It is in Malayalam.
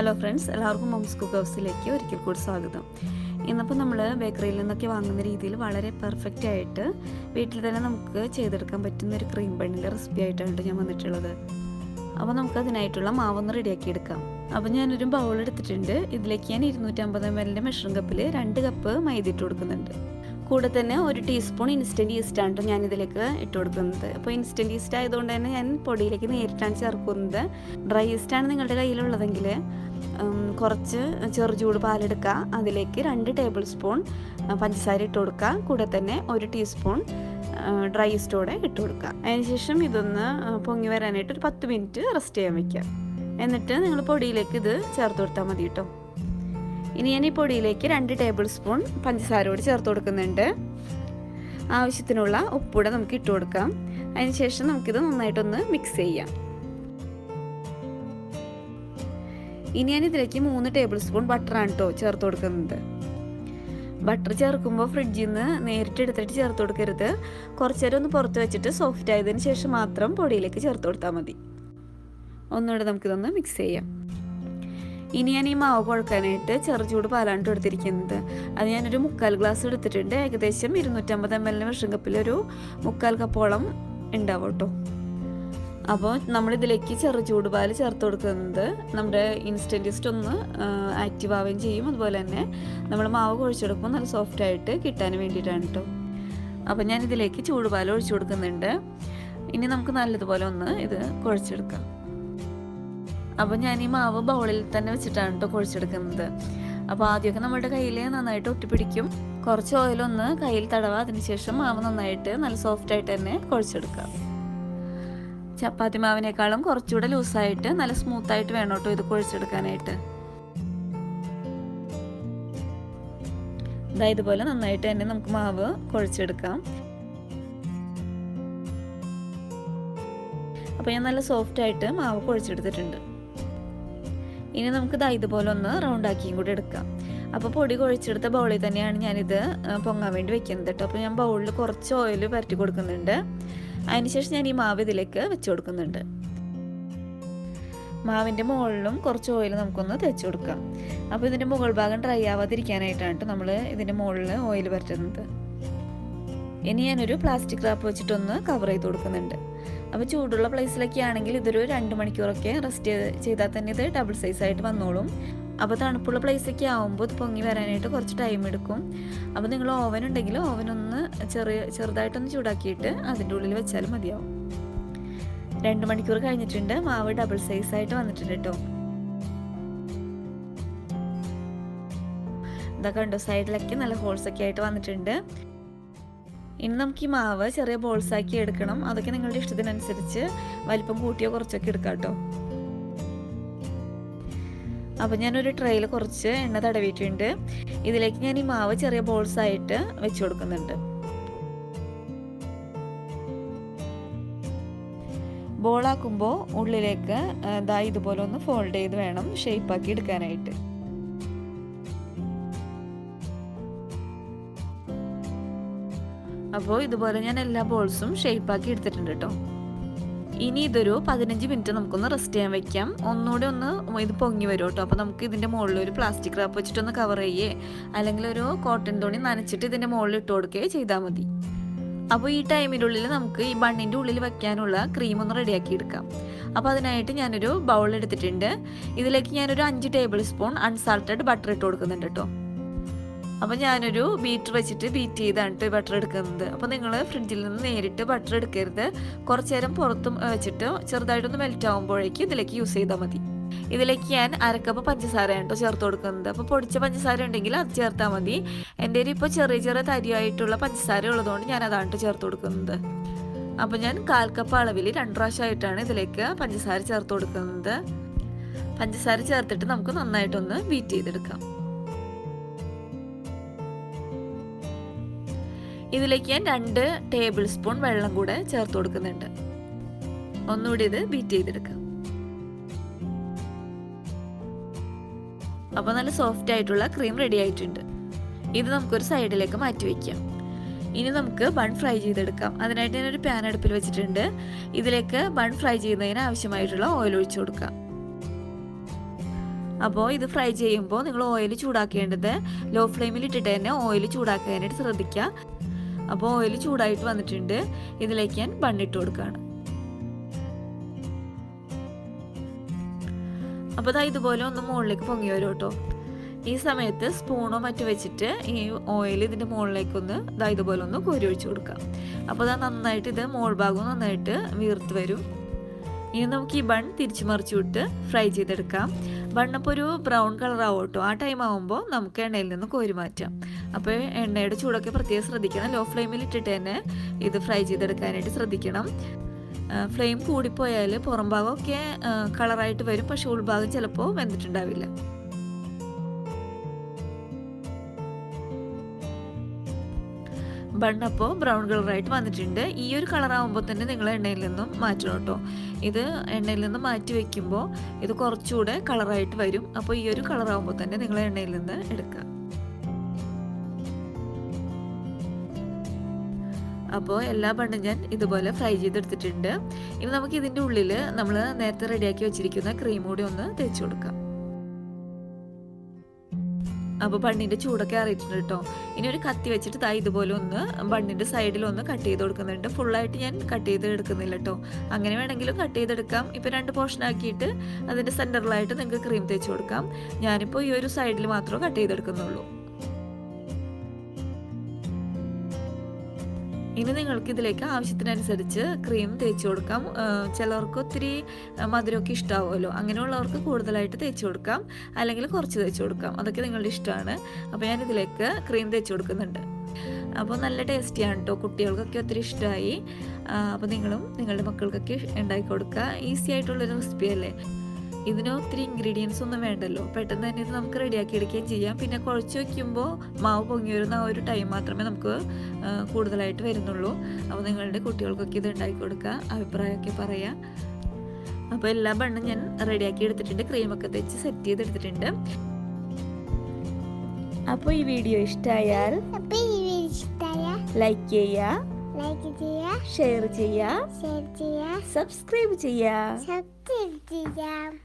ഹലോ ഫ്രണ്ട്സ്, എല്ലാവർക്കും മംസ് കുക്ക്ഹൗസിലേക്ക് ഒരിക്കൽ കൂടി സ്വാഗതം. ഇന്നിപ്പോൾ നമ്മൾ ബേക്കറിയിൽ നിന്നൊക്കെ വാങ്ങുന്ന രീതിയിൽ വളരെ പെർഫെക്റ്റ് ആയിട്ട് വീട്ടിൽ തന്നെ നമുക്ക് ചെയ്തെടുക്കാൻ പറ്റുന്ന ഒരു ക്രീം ബണ്ണിൻ്റെ റെസിപ്പി ആയിട്ടാണ് ഞാൻ വന്നിട്ടുള്ളത്. അപ്പോൾ നമുക്കതിനായിട്ടുള്ള മാവൊന്ന് റെഡിയാക്കി എടുക്കാം. അപ്പോൾ ഞാനൊരു ബൗൾ എടുത്തിട്ടുണ്ട്. ഇതിലേക്ക് ഞാൻ 250 ml മെഷറിംഗ് കപ്പിൽ 2 കപ്പ് മൈദ ഇട്ട് കൊടുക്കുന്നുണ്ട്. കൂടെ തന്നെ 1 ടീസ്പൂൺ ഇൻസ്റ്റൻറ്റ് ഈസ്റ്റാണ് ഞാൻ ഇതിലേക്ക് ഇട്ട് കൊടുക്കുന്നത്. അപ്പോൾ ഇൻസ്റ്റൻറ്റ് ഈസ്റ്റ് ആയതുകൊണ്ട് തന്നെ ഞാൻ പൊടിയിലേക്ക് നേരിട്ടാണ് ചേർക്കുന്നത്. ഡ്രൈ ഈസ്റ്റാണ് നിങ്ങളുടെ കയ്യിലുള്ളതെങ്കിൽ കുറച്ച് ചെറുചൂട് പാലെടുക്കുക. അതിലേക്ക് 2 ടേബിൾ സ്പൂൺ പഞ്ചസാര ഇട്ട് കൊടുക്കുക. കൂടെ തന്നെ 1 ടീസ്പൂൺ ഡ്രൈ ഈസ്റ്റോടെ ഇട്ട് കൊടുക്കുക. അതിനുശേഷം ഇതൊന്ന് പൊങ്ങി വരാനായിട്ട് ഒരു 10 മിനിറ്റ് റെസ്റ്റ് ചെയ്യാൻ വയ്ക്കുക. എന്നിട്ട് നിങ്ങൾ പൊടിയിലേക്ക് ഇത് ചേർത്ത് കൊടുത്താൽ മതി കേട്ടോ. ഇനി ഞാൻ ഈ പൊടിയിലേക്ക് 2 ടേബിൾ സ്പൂൺ പഞ്ചസാര കൂടി ചേർത്ത് കൊടുക്കുന്നുണ്ട്. ആവശ്യത്തിനുള്ള ഉപ്പൂടെ നമുക്ക് ഇട്ട് കൊടുക്കാം. അതിനുശേഷം നമുക്കിത് നന്നായിട്ടൊന്ന് മിക്സ് ചെയ്യാം. ഇനി ഞാൻ ഇതിലേക്ക് 3 ടേബിൾ സ്പൂൺ ബട്ടറാണ് കേട്ടോ ചേർത്ത് കൊടുക്കുന്നത്. ബട്ടർ ചേർക്കുമ്പോൾ ഫ്രിഡ്ജിൽ നിന്ന് നേരിട്ട് എടുത്തിട്ട് ചേർത്ത് കൊടുക്കരുത്. കുറച്ച് നേരം ഒന്ന് പുറത്ത് വെച്ചിട്ട് സോഫ്റ്റ് ആയതിന് ശേഷം മാത്രം പൊടിയിലേക്ക് ചേർത്ത് കൊടുത്താൽ മതി. ഒന്നുകൂടെ നമുക്കിതൊന്ന് മിക്സ് ചെയ്യാം. ഇനി ഞാൻ ഈ മാവ് കുഴക്കാനായിട്ട് ചെറുചൂട് പാലാണ് എടുത്തിരിക്കുന്നത്. അത് ഞാനൊരു 3/4 ഗ്ലാസ് എടുത്തിട്ടുണ്ട്. ഏകദേശം 250 ml മെഷറിംഗ് കപ്പിൽ ഒരു 3/4 കപ്പോളം ഉണ്ടാവും കേട്ടോ. അപ്പോൾ നമ്മളിതിലേക്ക് ചെറുചൂട് പാൽ ചേർത്ത് കൊടുക്കുന്നത് നമ്മുടെ ഇൻസ്റ്റൻറ്റ് ഈസ്റ്റ് ഒന്ന് ആക്റ്റീവ് ആവുകയും ചെയ്യും. അതുപോലെ തന്നെ നമ്മൾ മാവ് കുഴച്ചെടുക്കുമ്പോൾ നല്ല സോഫ്റ്റ് ആയിട്ട് കിട്ടാൻ വേണ്ടിയിട്ടാണ് കേട്ടോ. അപ്പോൾ ഞാനിതിലേക്ക് ചൂടുപാൽ ഒഴിച്ചു കൊടുക്കുന്നുണ്ട്. ഇനി നമുക്ക് നല്ലതുപോലെ ഒന്ന് ഇത് കുഴച്ചെടുക്കാം. അപ്പോൾ ഞാൻ ഈ മാവ് ബൗളിൽ തന്നെ വെച്ചിട്ടാണ് കേട്ടോ കുഴച്ചെടുക്കുന്നത്. അപ്പോൾ ആദ്യമൊക്കെ നമ്മുടെ കയ്യിൽ നന്നായിട്ട് ഒട്ടിപ്പിടിക്കും. കുറച്ച് ഓയിലൊന്ന് കയ്യിൽ തടവുക. അതിനുശേഷം മാവ് നന്നായിട്ട് നല്ല സോഫ്റ്റായിട്ട് തന്നെ കുഴച്ചെടുക്കാം. ചപ്പാത്തി മാവിനേക്കാളും കുറച്ചുകൂടെ ലൂസായിട്ട് നല്ല സ്മൂത്തായിട്ട് വേണം കേട്ടോ ഇത് കുഴച്ചെടുക്കാനായിട്ട്. ഇതുപോലെ നന്നായിട്ട് തന്നെ നമുക്ക് മാവ് കുഴച്ചെടുക്കാം. അപ്പോൾ ഞാൻ നല്ല സോഫ്റ്റായിട്ട് മാവ് കുഴച്ചെടുത്തിട്ടുണ്ട്. ഇനി നമുക്ക് ഇതുപോലെ ഒന്ന് റൗണ്ടാക്കിയും കൂടി എടുക്കാം. അപ്പോൾ പൊടി കുഴച്ചെടുത്ത ബൗളിൽ തന്നെയാണ് ഞാനിത് പൊങ്ങാൻ വേണ്ടി വെക്കുന്നത് കേട്ടോ. അപ്പോൾ ഞാൻ ബൗളിൽ കുറച്ച് ഓയിൽ പരട്ടി കൊടുക്കുന്നുണ്ട്. അതിനുശേഷം ഞാൻ ഈ മാവ് ഇതിലേക്ക് വെച്ച് കൊടുക്കുന്നുണ്ട്. മാവിൻ്റെ മുകളിലും കുറച്ച് ഓയിൽ നമുക്കൊന്ന് തേച്ച് കൊടുക്കാം. അപ്പോൾ ഇതിൻ്റെ മുകൾ ഭാഗം ഡ്രൈ ആവാതിരിക്കാനായിട്ടാണ് നമ്മൾ ഇതിൻ്റെ മുകളിൽ ഓയിൽ പരട്ടുന്നത്. ഇനി ഞാനൊരു പ്ലാസ്റ്റിക് റാപ്പ് വെച്ചിട്ടൊന്ന് കവർ ചെയ്ത് കൊടുക്കുന്നുണ്ട്. അപ്പോൾ ചൂടുള്ള പ്ലേസിലൊക്കെ ആണെങ്കിൽ ഇതൊരു 2 മണിക്കൂറൊക്കെ റെസ്റ്റ് ചെയ്താൽ തന്നെ ഇത് ഡബിൾ സൈസായിട്ട് വന്നോളും. അപ്പോൾ തണുപ്പുള്ള പ്ലേസൊക്കെ ആകുമ്പോൾ ഇത് പൊങ്ങി വരാനായിട്ട് കുറച്ച് ടൈം എടുക്കും. അപ്പോൾ നിങ്ങൾ ഓവൻ ഉണ്ടെങ്കിൽ ഓവനൊന്ന് ചെറുതായിട്ടൊന്ന് ചൂടാക്കിയിട്ട് അതിൻ്റെ ഉള്ളിൽ വെച്ചാലും മതിയാവും. 2 മണിക്കൂർ കഴിഞ്ഞിട്ടുണ്ട്. മാവ് ഡബിൾ സൈസായിട്ട് വന്നിട്ടുണ്ട് കേട്ടോ. ഇതൊക്കെ കണ്ടോ, സൈഡിലൊക്കെ നല്ല ഹോൾസൊക്കെ ആയിട്ട് വന്നിട്ടുണ്ട്. ഇനി നമുക്ക് ഈ മാവ് ചെറിയ ബോൾസാക്കി എടുക്കണം. അതൊക്കെ നിങ്ങളുടെ ഇഷ്ടത്തിനനുസരിച്ച് വലിപ്പം കൂട്ടിയോ കുറച്ചൊക്കെ എടുക്കാം കേട്ടോ. അപ്പോൾ ഞാനൊരു ട്രേയിൽ കുറച്ച് എണ്ണ തടവിയിട്ടുണ്ട്. ഇതിലേക്ക് ഞാൻ ഈ മാവ് ചെറിയ ബോൾസായിട്ട് വെച്ച് കൊടുക്കുന്നുണ്ട്. ബോളാക്കുമ്പോൾ ഉള്ളിലേക്ക് ഇതുപോലെ ഒന്ന് ഫോൾഡ് ചെയ്ത് വേണം ഷേപ്പാക്കി എടുക്കാനായിട്ട്. അപ്പോൾ ഇതുപോലെ ഞാൻ എല്ലാ ബോൾസും ഷേപ്പാക്കി എടുത്തിട്ടുണ്ട് കേട്ടോ. ഇനി ഇതൊരു 15 മിനിറ്റ് നമുക്കൊന്ന് റെസ്റ്റ് ചെയ്യാൻ വെക്കാം. ഒന്നുകൂടെ ഒന്ന് ഇത് പൊങ്ങി വരും കേട്ടോ. അപ്പോൾ നമുക്ക് ഇതിൻ്റെ മുകളിൽ ഒരു പ്ലാസ്റ്റിക് റാപ്പ് വെച്ചിട്ടൊന്ന് കവർ ചെയ്യേ അല്ലെങ്കിൽ ഒരു കോട്ടൺ തുണി നനച്ചിട്ട് ഇതിൻ്റെ മുകളിൽ ഇട്ട് കൊടുക്കുകയോ ചെയ്താൽ മതി. അപ്പോൾ ഈ ടൈമിനുള്ളിൽ നമുക്ക് ഈ ബണ്ണിൻ്റെ ഉള്ളിൽ വെക്കാനുള്ള ക്രീം ഒന്ന് റെഡിയാക്കി എടുക്കാം. അപ്പോൾ അതിനായിട്ട് ഞാനൊരു ബൗൾ എടുത്തിട്ടുണ്ട്. ഇതിലേക്ക് ഞാനൊരു 5 ടേബിൾ സ്പൂൺ അൺസാൾട്ടഡ് ബട്ടർ ഇട്ട് കൊടുക്കുന്നുണ്ട് കേട്ടോ. അപ്പോൾ ഞാനൊരു ബീറ്റർ വെച്ചിട്ട് ബീറ്റ് ചെയ്താണ് ബട്ടർ എടുക്കുന്നത്. അപ്പോൾ നിങ്ങൾ ഫ്രിഡ്ജിൽ നിന്ന് നേരിട്ട് ബട്ടർ എടുക്കരുത്. കുറച്ച് നേരം പുറത്തും വെച്ചിട്ട് ചെറുതായിട്ടൊന്ന് മെൽറ്റ് ആകുമ്പോഴേക്കും ഇതിലേക്ക് യൂസ് ചെയ്താൽ മതി. ഇതിലേക്ക് ഞാൻ 1/2 കപ്പ് പഞ്ചസാരയാണ് കേട്ടോ ചേർത്ത് കൊടുക്കുന്നത്. അപ്പോൾ പൊടിച്ച പഞ്ചസാര ഉണ്ടെങ്കിൽ അത് ചേർത്താൽ മതി. എൻ്റെ ഇപ്പോൾ ചെറിയ തരിയായിട്ടുള്ള പഞ്ചസാര ഉള്ളതുകൊണ്ട് ഞാൻ അതാണ് ചേർത്ത് കൊടുക്കുന്നത്. അപ്പോൾ ഞാൻ 1/4 കപ്പ് അളവിൽ 2 പ്രാവശ്യമായിട്ടാണ് ഇതിലേക്ക് പഞ്ചസാര ചേർത്ത് കൊടുക്കുന്നത്. പഞ്ചസാര ചേർത്തിട്ട് നമുക്ക് നന്നായിട്ടൊന്ന് ബീറ്റ് ചെയ്തെടുക്കാം. ഇതിലേക്ക് ഞാൻ 2 ടേബിൾ സ്പൂൺ വെള്ളം കൂടെ ചേർത്ത് കൊടുക്കുന്നുണ്ട്. ഒന്നുകൂടി ഇത് ബീറ്റ് ചെയ്തെടുക്കാം. അപ്പോൾ നല്ല സോഫ്റ്റ് ആയിട്ടുള്ള ക്രീം റെഡി ആയിട്ടുണ്ട്. ഇത് നമുക്കൊരു സൈഡിലേക്ക് മാറ്റി വയ്ക്കാം. ഇനി നമുക്ക് ബൺ ഫ്രൈ ചെയ്തെടുക്കാം. അതിനായിട്ട് ഞാനൊരു പാൻ അടുപ്പിൽ വെച്ചിട്ടുണ്ട്. ഇതിലേക്ക് ബൺ ഫ്രൈ ചെയ്യുന്നതിന് ആവശ്യമായിട്ടുള്ള ഓയിൽ ഒഴിച്ചു കൊടുക്കാം. അപ്പോൾ ഇത് ഫ്രൈ ചെയ്യുമ്പോൾ നിങ്ങൾ ഓയിൽ ചൂടാക്കേണ്ടത് ലോ ഫ്ലെയിമിൽ ഇട്ടിട്ട് തന്നെ ഓയിൽ ചൂടാക്കാനായിട്ട് ശ്രദ്ധിക്കുക. അപ്പോൾ ഓയിൽ ചൂടായിട്ട് വന്നിട്ടുണ്ട്. ഇതിലേക്ക് ഞാൻ ബണ്ണിട്ട് കൊടുക്കുകയാണ്. അപ്പോൾ ദാ ഇതുപോലെ ഒന്ന് മുകളിലേക്ക് പൊങ്ങി വരും കേട്ടോ. ഈ സമയത്ത് സ്പൂണോ മറ്റോ വെച്ചിട്ട് ഈ ഓയിൽ ഇതിൻ്റെ മുകളിലേക്കൊന്ന് ദാ ഇതുപോലെ ഒന്ന് കോരി ഒഴിച്ചു കൊടുക്കാം. അപ്പോൾ ദാ നന്നായിട്ട് ഇത് മോൾ ഭാഗം നന്നായിട്ട് വീർത്ത് വരും. ഇനി നമുക്ക് ഈ ബൺ തിരിച്ചു മറിച്ചു വിട്ട് ഫ്രൈ ചെയ്തെടുക്കാം. ബണ്ണപ്പോൾ ഒരു ബ്രൗൺ കളർ ആവും കേട്ടോ. ആ ടൈം ആകുമ്പോൾ നമുക്ക് എണ്ണയിൽ നിന്ന് കോരി മാറ്റാം. അപ്പോൾ എണ്ണയുടെ ചൂടൊക്കെ പ്രത്യേകം ശ്രദ്ധിക്കണം. ലോ ഫ്ലെയിമിൽ ഇട്ടിട്ട് തന്നെ ഇത് ഫ്രൈ ചെയ്തെടുക്കാനായിട്ട് ശ്രദ്ധിക്കണം. ഫ്ലെയിം കൂടിപ്പോയാൽ പുറം ഭാഗമൊക്കെ കളറായിട്ട് വരും, പക്ഷെ ഉൾഭാഗം ചിലപ്പോൾ വെന്തിട്ടുണ്ടാവില്ല. ബണ്ണപ്പോൾ ബ്രൗൺ കളറായിട്ട് വന്നിട്ടുണ്ട്. ഈ ഒരു കളറാകുമ്പോൾ തന്നെ നിങ്ങൾ എണ്ണയിൽ നിന്നും മാറ്റണം കേട്ടോ. ഇത് എണ്ണയിൽ നിന്ന് മാറ്റി വയ്ക്കുമ്പോൾ ഇത് കുറച്ചുകൂടെ കളറായിട്ട് വരും. അപ്പോൾ ഈ ഒരു കളറാകുമ്പോൾ തന്നെ നിങ്ങൾ എണ്ണയിൽ നിന്ന് എടുക്കുക. അപ്പോൾ എല്ലാ ബണ്ണും ഞാൻ ഇതുപോലെ ഫ്രൈ ചെയ്തെടുത്തിട്ടുണ്ട്. ഇനി നമുക്ക് ഇതിൻ്റെ ഉള്ളിൽ നമ്മൾ നേരത്തെ റെഡിയാക്കി വെച്ചിരിക്കുന്ന ക്രീം കൂടി ഒന്ന് തേച്ച് കൊടുക്കാം. അപ്പോൾ ബണ്ണിൻ്റെ ചൂടൊക്കെ അറിയിട്ടുണ്ട് കേട്ടോ. ഇനി ഒരു കത്തി വെച്ചിട്ട് ദാ ഇതുപോലെ ഒന്ന് ബണ്ണിൻ്റെ സൈഡിലൊന്ന് കട്ട് ചെയ്ത് കൊടുക്കുന്നുണ്ട്. ഫുള്ളായിട്ട് ഞാൻ കട്ട് ചെയ്ത് എടുക്കുന്നില്ല കേട്ടോ. അങ്ങനെ വേണമെങ്കിലും കട്ട് ചെയ്തെടുക്കാം. ഇപ്പോൾ 2 പോർഷൻ ആക്കിയിട്ട് അതിൻ്റെ സെൻറ്ററിലായിട്ട് നിങ്ങൾക്ക് ക്രീം തേച്ച് കൊടുക്കാം. ഞാനിപ്പോൾ ഈ ഒരു സൈഡിൽ മാത്രമേ കട്ട് ചെയ്തെടുക്കുന്നുള്ളൂ. ഇനി നിങ്ങൾക്ക് ഇതിലേക്ക് ആവശ്യത്തിനനുസരിച്ച് ക്രീം തേച്ച് കൊടുക്കാം. ചിലർക്ക് ഒത്തിരി മധുരമൊക്കെ ഇഷ്ടമാവുമല്ലോ, അങ്ങനെയുള്ളവർക്ക് കൂടുതലായിട്ട് തേച്ച് കൊടുക്കാം, അല്ലെങ്കിൽ കുറച്ച് തേച്ച് കൊടുക്കാം. അതൊക്കെ നിങ്ങളുടെ ഇഷ്ടമാണ്. അപ്പോൾ ഞാൻ ഇതിലേക്ക് ക്രീം തേച്ച് കൊടുക്കുന്നുണ്ട്. അപ്പോൾ നല്ല ടേസ്റ്റിയാണ് കേട്ടോ. കുട്ടികൾക്കൊക്കെ ഒത്തിരി ഇഷ്ടമായി. അപ്പോൾ നിങ്ങളും നിങ്ങളുടെ മക്കൾക്കൊക്കെ ഉണ്ടാക്കി കൊടുക്കുക. ഈസി ആയിട്ടുള്ളൊരു റെസിപ്പി അല്ലേ. ഇതിന് ഒത്തിരി ഇൻഗ്രീഡിയൻസ് ഒന്നും വേണ്ടല്ലോ. പെട്ടെന്ന് തന്നെ ഇത് നമുക്ക് റെഡിയാക്കി എടുക്കുകയും ചെയ്യാം. പിന്നെ കുഴച്ച് വയ്ക്കുമ്പോൾ മാവ് പൊങ്ങി വരുന്ന ആ ഒരു ടൈം മാത്രമേ നമുക്ക് കൂടുതലായിട്ട് വരുന്നുള്ളൂ. അപ്പോൾ നിങ്ങളുടെ കുട്ടികൾക്കൊക്കെ ഇത് ഉണ്ടാക്കി കൊടുക്കുക, അഭിപ്രായമൊക്കെ പറയാം. അപ്പോൾ എല്ലാ ബണ്ണും ഞാൻ റെഡിയാക്കി എടുത്തിട്ടുണ്ട്. ക്രീമൊക്കെ തെച്ച് സെറ്റ് ചെയ്തെടുത്തിട്ടുണ്ട്. അപ്പോൾ ഈ വീഡിയോ ഇഷ്ടമായാൽ ലൈക്ക് ചെയ്യുക, ഷെയർ ചെയ്യുക, സബ്സ്ക്രൈബ് ചെയ്യുക.